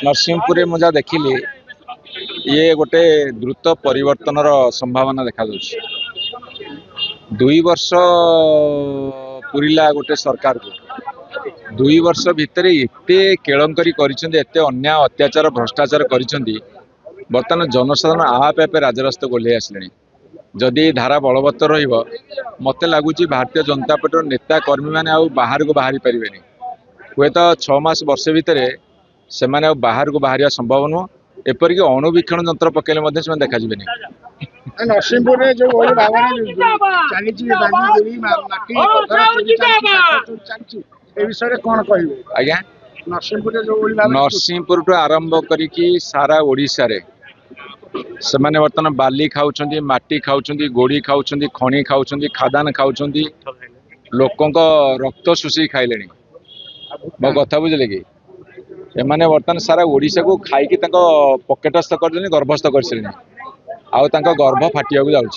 नरसिंहपुर मुझे देखिली ये गोटे द्रुत परिवर्तन संभावना देखा दुई वर्ष पूरीला गोटे सरकार को 2 वर्ष भितर एते केलंकरी एते अन्याय अत्याचार भ्रष्टाचार बर्तमान जनसाधारण आप आप राजरास्ता गोले आसले जदि धारा बलवत्तर मत लगुच भारतीय जनता पार्टी नेता कर्मी मैंने बाहर को बाहरी पारे हे तो 6 मास वर्ष भितर से बाहर को बाहर संभव नुह एपरिक अणुवीक्षण जंत्र पकड़े से देखा नरसिंहपुर में जो आज्ञा नरसिंहपुर टू आरंभ करी सारा ओडिशा रे से माने बर्तमान बाली खाऊं माटी खाऊं गोड़ी खाऊं खणी खाऊं खादान खाऊं लोकों रक्त शुषि खाइले मो कथा बुझे कि एमाने बर्तमान सारा ओडिशा को खाई पकेटस्थ कर गर्भस्थ कर गर्भ फाटिया जाऊँ।